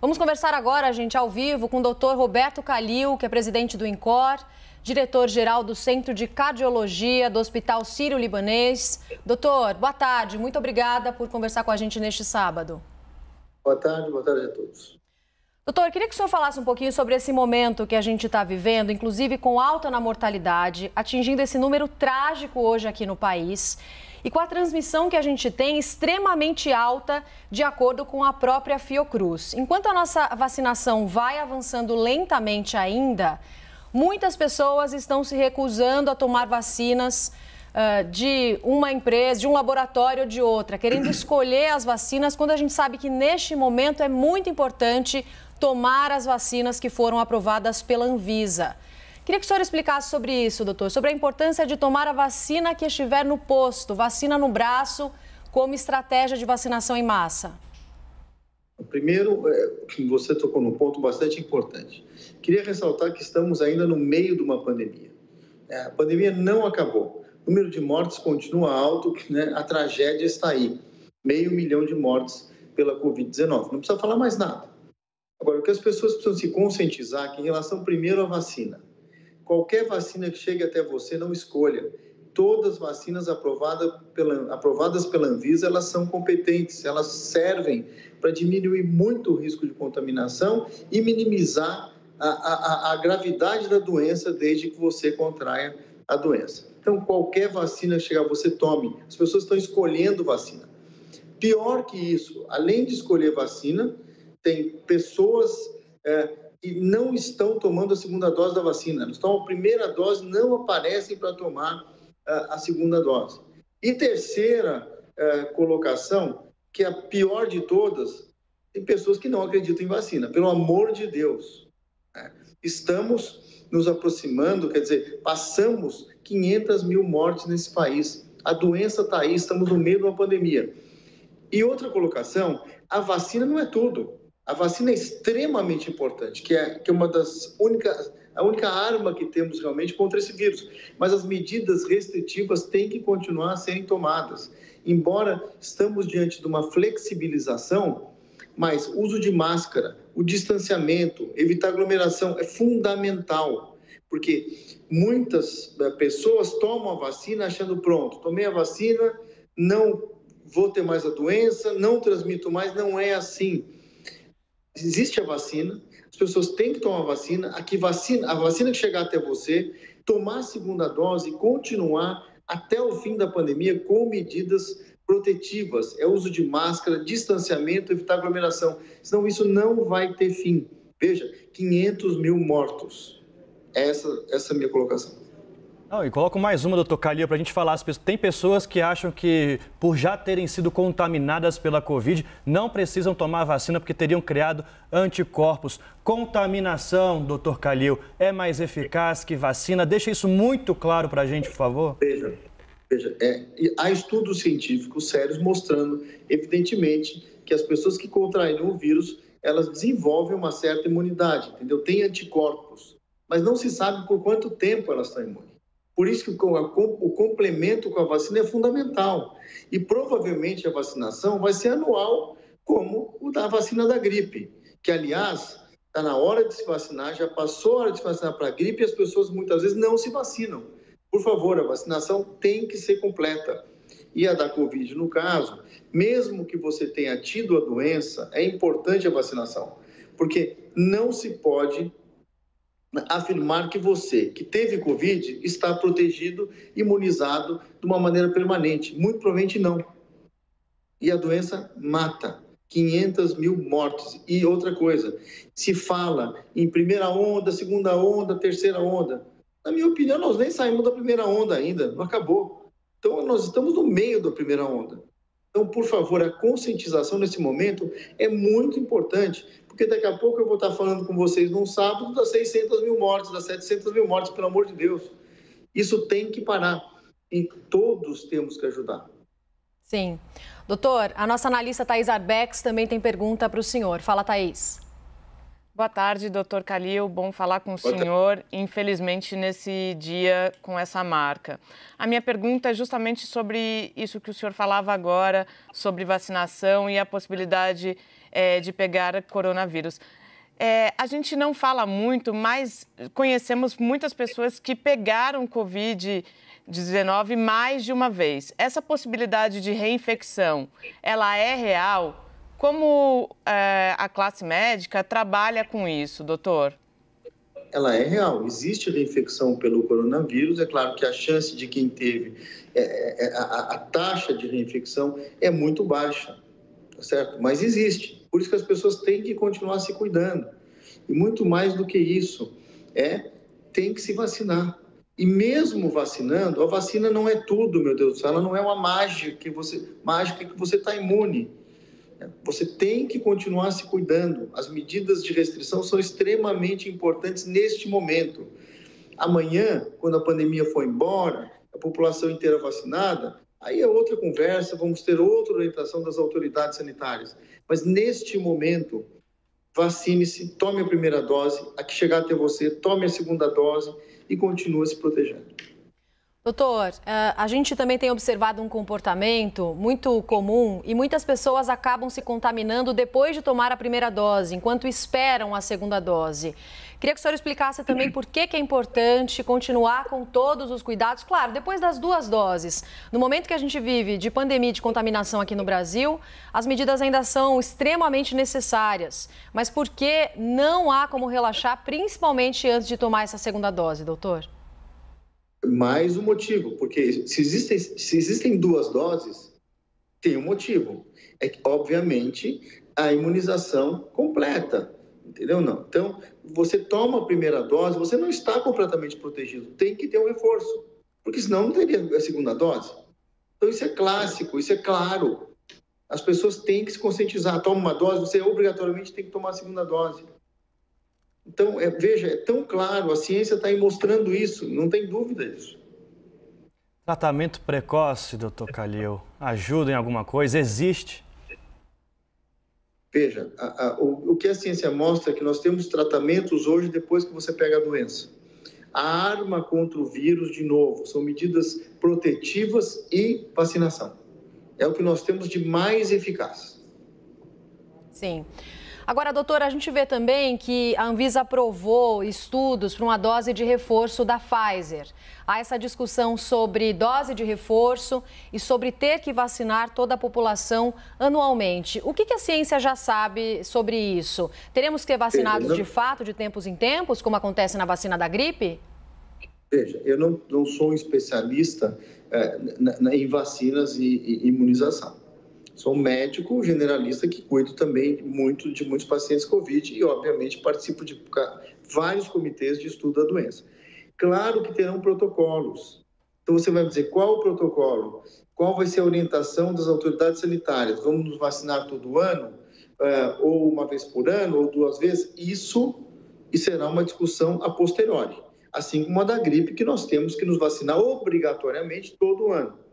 Vamos conversar agora, gente, ao vivo, com o doutor Roberto Calil, que é presidente do INCOR, diretor-geral do Centro de Cardiologia do Hospital Sírio-Libanês. Doutor, boa tarde. Muito obrigada por conversar com a gente neste sábado. Boa tarde a todos. Doutor, queria que o senhor falasse um pouquinho sobre esse momento que a gente está vivendo, inclusive com alta na mortalidade, atingindo esse número trágico hoje aqui no país e com a transmissão que a gente tem extremamente alta, de acordo com a própria Fiocruz. Enquanto a nossa vacinação vai avançando lentamente ainda, muitas pessoas estão se recusando a tomar vacinas de uma empresa, de um laboratório ou de outra, querendo escolher as vacinas, quando a gente sabe que neste momento é muito importante tomar as vacinas que foram aprovadas pela Anvisa. Queria que o senhor explicasse sobre isso, doutor, sobre a importância de tomar a vacina que estiver no posto, vacina no braço, como estratégia de vacinação em massa. Primeiro, você tocou num ponto bastante importante. Queria ressaltar que estamos ainda no meio de uma pandemia. A pandemia não acabou. O número de mortes continua alto, né? A tragédia está aí. 500 mil de mortes pela Covid-19. Não precisa falar mais nada. Agora, o que as pessoas precisam se conscientizar é que, em relação primeiro à vacina, qualquer vacina que chegue até você, não escolha. Todas as vacinas aprovadas pela Anvisa, elas são competentes, elas servem para diminuir muito o risco de contaminação e minimizar a gravidade da doença desde que você contraia a doença. Então, qualquer vacina que chegar a você, tome. As pessoas estão escolhendo vacina. Pior que isso, além de escolher vacina, tem pessoas que não estão tomando a segunda dose da vacina. Eles tomam a primeira dose, não aparecem para tomar a segunda dose. E terceira colocação, que é a pior de todas, tem pessoas que não acreditam em vacina. Pelo amor de Deus. Estamos nos aproximando, quer dizer, passamos 500 mil mortes nesse país. A doença está aí, estamos no meio de uma pandemia. E outra colocação, a vacina não é tudo. A vacina é extremamente importante, que é uma das a única arma que temos realmente contra esse vírus. Mas as medidas restritivas têm que continuar a serem tomadas. Embora estamos diante de uma flexibilização, mas uso de máscara, o distanciamento, evitar aglomeração é fundamental. Porque muitas pessoas tomam a vacina achando pronto, tomei a vacina, não vou ter mais a doença, não transmito mais, não é assim. Existe a vacina, as pessoas têm que tomar a vacina, a vacina que chegar até você, tomar a segunda dose e continuar até o fim da pandemia com medidas protetivas, é uso de máscara, distanciamento, evitar aglomeração, senão isso não vai ter fim. Veja, 500 mil mortos, essa é a minha colocação. E coloco mais uma, doutor Calil, para a gente falar. Tem pessoas que acham que, por já terem sido contaminadas pela Covid, não precisam tomar a vacina porque teriam criado anticorpos. Contaminação, doutor Calil, é mais eficaz que vacina? Deixa isso muito claro para a gente, por favor. Veja, há estudos científicos sérios mostrando, evidentemente, que as pessoas que contraem o vírus, elas desenvolvem uma certa imunidade, entendeu? Tem anticorpos, mas não se sabe por quanto tempo elas estão imunes. Por isso que o complemento com a vacina é fundamental. E provavelmente a vacinação vai ser anual, como o da vacina da gripe, que, aliás, está na hora de se vacinar, já passou a hora de se vacinar para a gripe e as pessoas muitas vezes não se vacinam. Por favor, a vacinação tem que ser completa. E a da Covid, no caso, mesmo que você tenha tido a doença, é importante a vacinação, porque não se pode afirmar que você, que teve Covid, está protegido, imunizado de uma maneira permanente. Muito provavelmente não. E a doença mata. 500 mil mortes. E outra coisa, se fala em primeira onda, segunda onda, terceira onda. Na minha opinião, nós nem saímos da primeira onda ainda, não acabou. Então, nós estamos no meio da primeira onda. Então, por favor, a conscientização nesse momento é muito importante, porque daqui a pouco eu vou estar falando com vocês num sábado das 600 mil mortes, das 700 mil mortes, pelo amor de Deus. Isso tem que parar e todos temos que ajudar. Sim. Doutor, a nossa analista Thaís Arbex também tem pergunta para o senhor. Fala, Thaís. Boa tarde, doutor Calil. Bom falar com o senhor, infelizmente, nesse dia com essa marca. A minha pergunta é justamente sobre isso que o senhor falava agora, sobre vacinação e a possibilidade de pegar coronavírus. A gente não fala muito, mas conhecemos muitas pessoas que pegaram Covid-19 mais de uma vez. Essa possibilidade de reinfecção, ela é real? Como a classe médica trabalha com isso, doutor? Ela é real. Existe reinfecção pelo coronavírus. É claro que a chance de quem teve, a taxa de reinfecção é muito baixa, tá certo? Mas existe. Por isso que as pessoas têm que continuar se cuidando. E muito mais do que isso, tem que se vacinar. E mesmo vacinando, a vacina não é tudo, meu Deus do céu. Ela não é uma mágica que você está imune. Você tem que continuar se cuidando. As medidas de restrição são extremamente importantes neste momento. Amanhã, quando a pandemia for embora, a população inteira vacinada, aí é outra conversa, vamos ter outra orientação das autoridades sanitárias. Mas neste momento, vacine-se, tome a primeira dose, a que chegar até você, tome a segunda dose e continue se protegendo. Doutor, a gente também tem observado um comportamento muito comum e muitas pessoas acabam se contaminando depois de tomar a primeira dose, enquanto esperam a segunda dose. Queria que o senhor explicasse também por que é importante continuar com todos os cuidados, claro, depois das 2 doses. No momento que a gente vive de pandemia e de contaminação aqui no Brasil, as medidas ainda são extremamente necessárias. Mas por que não há como relaxar, principalmente antes de tomar essa segunda dose, doutor? Mais um motivo, porque se existem 2 doses, tem um motivo. É que, obviamente, a imunização completa, entendeu? Não. Então, você toma a primeira dose, você não está completamente protegido, tem que ter um reforço, porque senão não teria a segunda dose. Então, isso é clássico, isso é claro. As pessoas têm que se conscientizar. Toma uma dose, você obrigatoriamente tem que tomar a segunda dose. Então, veja, é tão claro, a ciência está aí mostrando isso, não tem dúvida disso. Tratamento precoce, doutor Calil, ajuda em alguma coisa? Existe? Veja, o que a ciência mostra é que nós temos tratamentos hoje depois que você pega a doença. A arma contra o vírus, de novo, são medidas protetivas e vacinação. É o que nós temos de mais eficaz. Sim. Agora, doutora, a gente vê também que a Anvisa aprovou estudos para uma dose de reforço da Pfizer. Há essa discussão sobre dose de reforço e sobre ter que vacinar toda a população anualmente. O que a ciência já sabe sobre isso? Teremos que ser vacinados de fato de tempos em tempos, como acontece na vacina da gripe? Veja, eu não sou um especialista em vacinas e imunização. Sou um médico generalista que cuido também de muitos pacientes Covid e, obviamente, participo de vários comitês de estudo da doença. Claro que terão protocolos. Então, você vai dizer qual o protocolo, qual vai ser a orientação das autoridades sanitárias. Vamos nos vacinar todo ano, ou uma vez por ano, ou 2 vezes? Isso será uma discussão a posteriori. Assim como a da gripe, que nós temos que nos vacinar obrigatoriamente todo ano.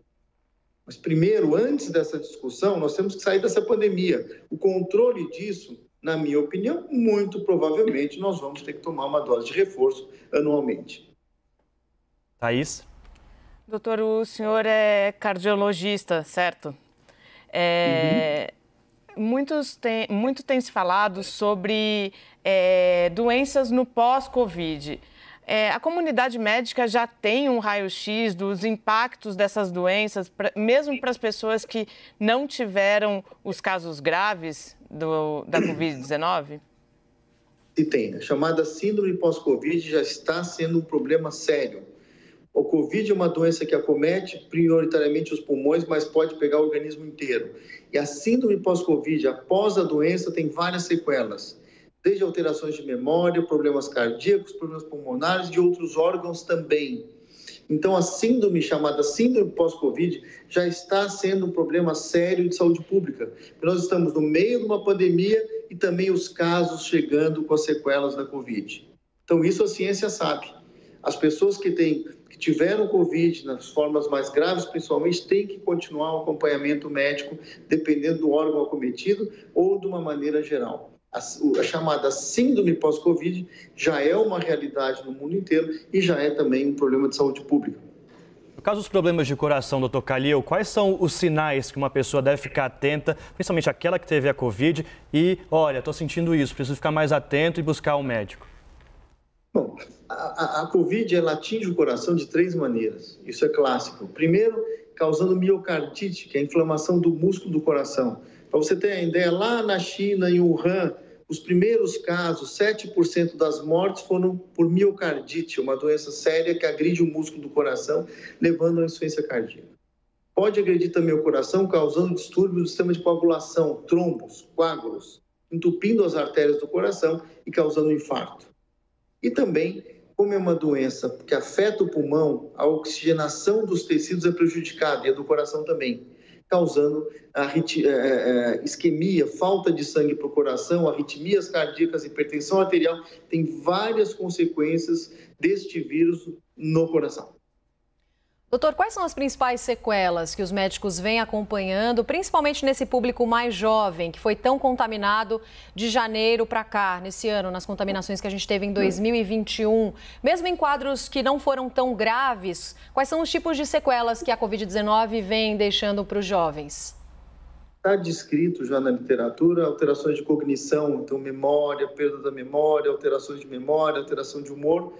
Mas primeiro, antes dessa discussão, nós temos que sair dessa pandemia. O controle disso, na minha opinião, muito provavelmente nós vamos ter que tomar uma dose de reforço anualmente. Thaís? Doutor, o senhor é cardiologista, certo? Muito tem se falado sobre doenças no pós-Covid. A comunidade médica já tem um raio-x dos impactos dessas doenças, mesmo para as pessoas que não tiveram os casos graves da Covid-19? Se tem. A chamada síndrome pós-Covid já está sendo um problema sério. O Covid é uma doença que acomete prioritariamente os pulmões, mas pode pegar o organismo inteiro. E a síndrome pós-Covid, após a doença, tem várias sequelas. Desde alterações de memória, problemas cardíacos, problemas pulmonares e de outros órgãos também. Então, a síndrome chamada síndrome pós-Covid já está sendo um problema sério de saúde pública. Nós estamos no meio de uma pandemia e também os casos chegando com as sequelas da Covid. Então, isso a ciência sabe. As pessoas que tiveram Covid, nas formas mais graves principalmente, têm que continuar o acompanhamento médico, dependendo do órgão acometido ou de uma maneira geral. A chamada síndrome pós-Covid já é uma realidade no mundo inteiro e já é também um problema de saúde pública. No caso dos problemas de coração, doutor Kalil, quais são os sinais que uma pessoa deve ficar atenta, principalmente aquela que teve a Covid, e, olha, estou sentindo isso, preciso ficar mais atento e buscar um médico? Bom, a Covid, ela atinge o coração de 3 maneiras, isso é clássico. Primeiro, causando miocardite, que é a inflamação do músculo do coração. Para você ter a ideia, lá na China, em Wuhan, os primeiros casos, 7% das mortes foram por miocardite, uma doença séria que agride o músculo do coração, levando à insuficiência cardíaca. Pode agredir também o coração, causando distúrbios do sistema de coagulação, trombos, coágulos, entupindo as artérias do coração e causando infarto. E também, como é uma doença que afeta o pulmão, a oxigenação dos tecidos é prejudicada e a do coração também, causando isquemia, falta de sangue para o coração, arritmias cardíacas, hipertensão arterial. Tem várias consequências deste vírus no coração. Doutor, quais são as principais sequelas que os médicos vêm acompanhando, principalmente nesse público mais jovem, que foi tão contaminado de janeiro para cá, nesse ano, nas contaminações que a gente teve em 2021? Mesmo em quadros que não foram tão graves, quais são os tipos de sequelas que a Covid-19 vem deixando para os jovens? Está descrito já na literatura alterações de cognição, então memória, perda da memória, alterações de memória, alteração de humor,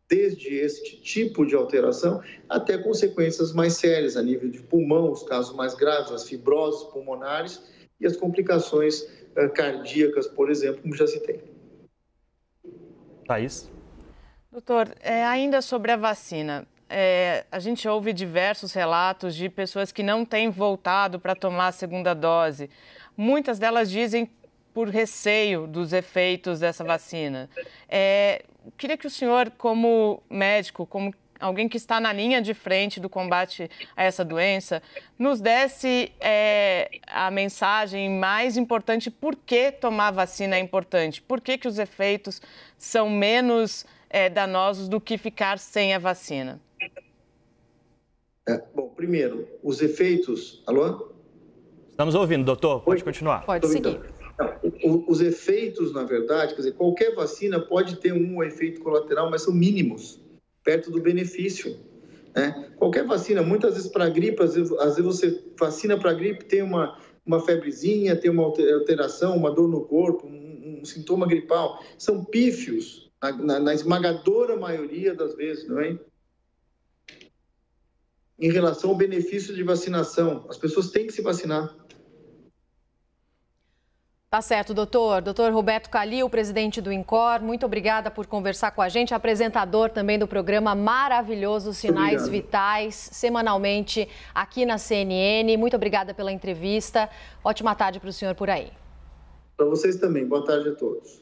desde este tipo de alteração até consequências mais sérias a nível de pulmão, os casos mais graves, as fibroses pulmonares e as complicações cardíacas, por exemplo, como já citei. Thaís? Doutor, ainda sobre a vacina, a gente ouve diversos relatos de pessoas que não têm voltado para tomar a segunda dose. Muitas delas dizem por receio dos efeitos dessa vacina. Queria que o senhor, como médico, como alguém que está na linha de frente do combate a essa doença, nos desse a mensagem mais importante: por que tomar a vacina é importante? Por que os efeitos são menos danosos do que ficar sem a vacina? Bom, primeiro, os efeitos... Alô? Estamos ouvindo, doutor. Pode continuar. Pode seguir. Os efeitos, na verdade, quer dizer, qualquer vacina pode ter um efeito colateral, mas são mínimos, perto do benefício, né? Qualquer vacina, muitas vezes para gripe, às vezes você vacina para gripe, tem uma febrezinha, tem uma alteração, uma dor no corpo, um sintoma gripal. São pífios, na esmagadora maioria das vezes, não é? Em relação ao benefício de vacinação, as pessoas têm que se vacinar. Tá certo, doutor. Doutor Roberto Kalil, presidente do INCOR, muito obrigada por conversar com a gente, apresentador também do programa maravilhoso Sinais Vitais, semanalmente aqui na CNN. Muito obrigada pela entrevista. Ótima tarde para o senhor por aí. Para vocês também. Boa tarde a todos.